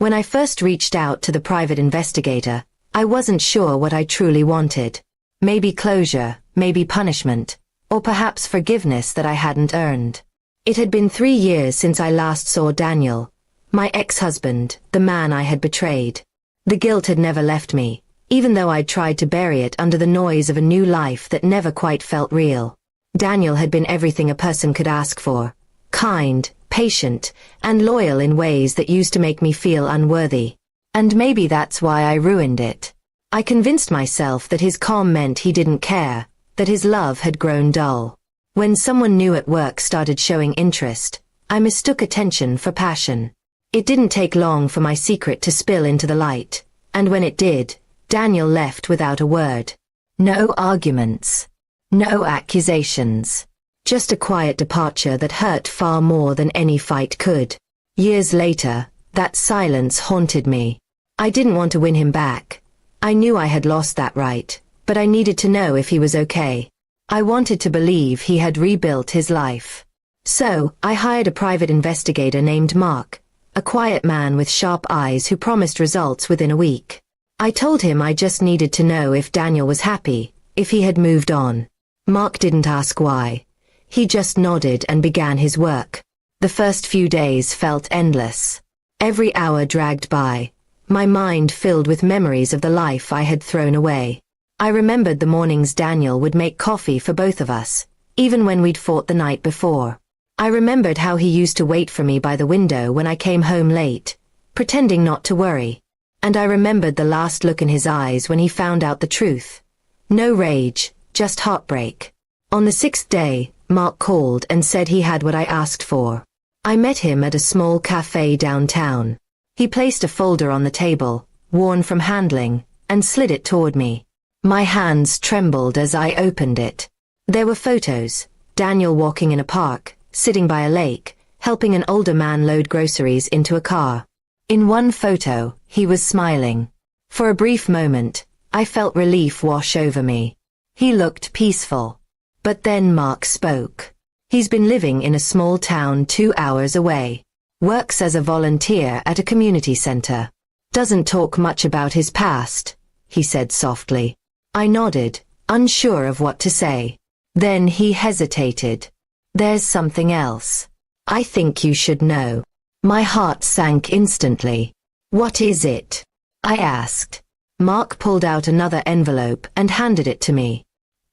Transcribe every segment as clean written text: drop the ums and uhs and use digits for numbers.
When I first reached out to the private investigator, I wasn't sure what I truly wanted. Maybe closure, maybe punishment, or perhaps forgiveness that I hadn't earned. It had been 3 years since I last saw Daniel, my ex-husband, the man I had betrayed. The guilt had never left me, even though I'd tried to bury it under the noise of a new life that never quite felt real. Daniel had been everything a person could ask for. Kind, patient, and loyal in ways that used to make me feel unworthy. And maybe that's why I ruined it. I convinced myself that his calm meant he didn't care, that his love had grown dull. When someone new at work started showing interest, I mistook attention for passion. It didn't take long for my secret to spill into the light, and when it did, Daniel left without a word. No arguments. No accusations. Just a quiet departure that hurt far more than any fight could. Years later, that silence haunted me. I didn't want to win him back. I knew I had lost that right, but I needed to know if he was okay. I wanted to believe he had rebuilt his life. So, I hired a private investigator named Mark, a quiet man with sharp eyes who promised results within a week. I told him I just needed to know if Daniel was happy, if he had moved on. Mark didn't ask why. He just nodded and began his work. The first few days felt endless. Every hour dragged by, my mind filled with memories of the life I had thrown away. I remembered the mornings Daniel would make coffee for both of us, even when we'd fought the night before. I remembered how he used to wait for me by the window when I came home late, pretending not to worry. And I remembered the last look in his eyes when he found out the truth. No rage, just heartbreak. On the 6th day, Mark called and said he had what I asked for. I met him at a small cafe downtown. He placed a folder on the table, worn from handling, and slid it toward me. My hands trembled as I opened it. There were photos, Daniel walking in a park, sitting by a lake, helping an older man load groceries into a car. In one photo, he was smiling. For a brief moment, I felt relief wash over me. He looked peaceful. But then Mark spoke. He's been living in a small town 2 hours away. Works as a volunteer at a community center. Doesn't talk much about his past, he said softly. I nodded, unsure of what to say. Then he hesitated. There's something else. I think you should know. My heart sank instantly. What is it? I asked. Mark pulled out another envelope and handed it to me.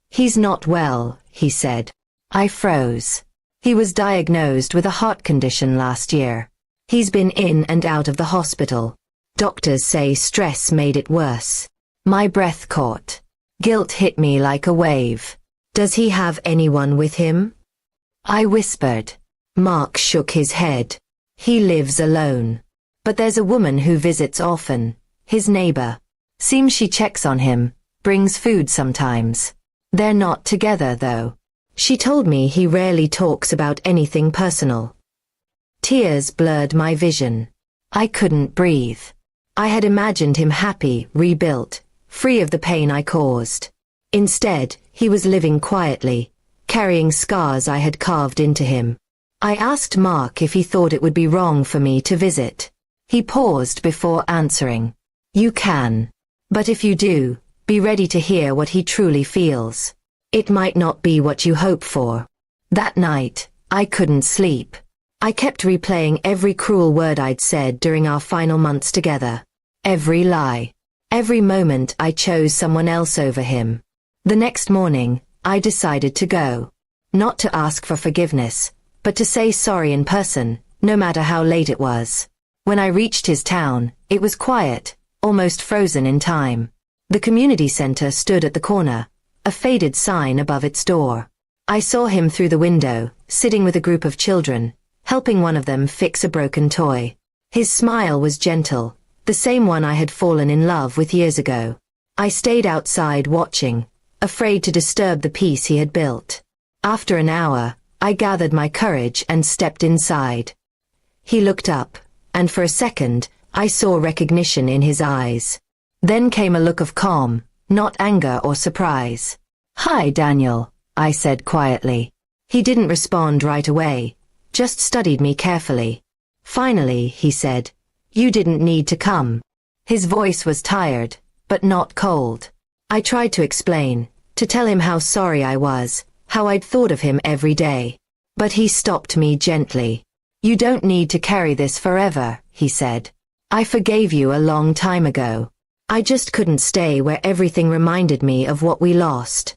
He's not well, he said. I froze. He was diagnosed with a heart condition last year. He's been in and out of the hospital. Doctors say stress made it worse. My breath caught. Guilt hit me like a wave. Does he have anyone with him? I whispered. Mark shook his head. He lives alone. But there's a woman who visits often, his neighbor. Seems she checks on him, brings food sometimes. They're not together though. She told me he rarely talks about anything personal. Tears blurred my vision. I couldn't breathe. I had imagined him happy, rebuilt, free of the pain I caused. Instead, he was living quietly, carrying scars I had carved into him. I asked Mark if he thought it would be wrong for me to visit. He paused before answering. You can. But if you do, be ready to hear what he truly feels. It might not be what you hope for. That night, I couldn't sleep. I kept replaying every cruel word I'd said during our final months together. Every lie. Every moment I chose someone else over him. The next morning, I decided to go. Not to ask for forgiveness, but to say sorry in person, no matter how late it was. When I reached his town, it was quiet, almost frozen in time. The community center stood at the corner, a faded sign above its door. I saw him through the window, sitting with a group of children, helping one of them fix a broken toy. His smile was gentle, the same one I had fallen in love with years ago. I stayed outside watching, afraid to disturb the peace he had built. After an hour, I gathered my courage and stepped inside. He looked up, and for a second, I saw recognition in his eyes. Then came a look of calm, not anger or surprise. Hi, Daniel, I said quietly. He didn't respond right away, just studied me carefully. Finally, he said, You didn't need to come. His voice was tired, but not cold. I tried to explain, to tell him how sorry I was, how I'd thought of him every day. But he stopped me gently. You don't need to carry this forever, he said. I forgave you a long time ago. I just couldn't stay where everything reminded me of what we lost.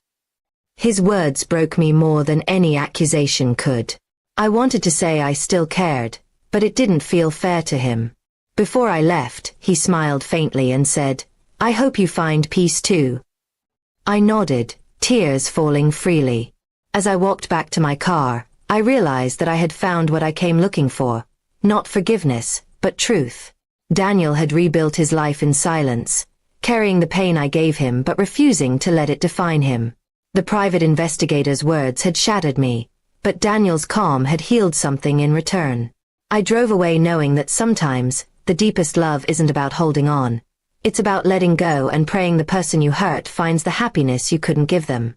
His words broke me more than any accusation could. I wanted to say I still cared, but it didn't feel fair to him. Before I left, he smiled faintly and said, I hope you find peace too. I nodded, tears falling freely. As I walked back to my car, I realized that I had found what I came looking for. Not forgiveness, but truth. Daniel had rebuilt his life in silence, carrying the pain I gave him but refusing to let it define him. The private investigator's words had shattered me, but Daniel's calm had healed something in return. I drove away knowing that sometimes, the deepest love isn't about holding on. It's about letting go and praying the person you hurt finds the happiness you couldn't give them.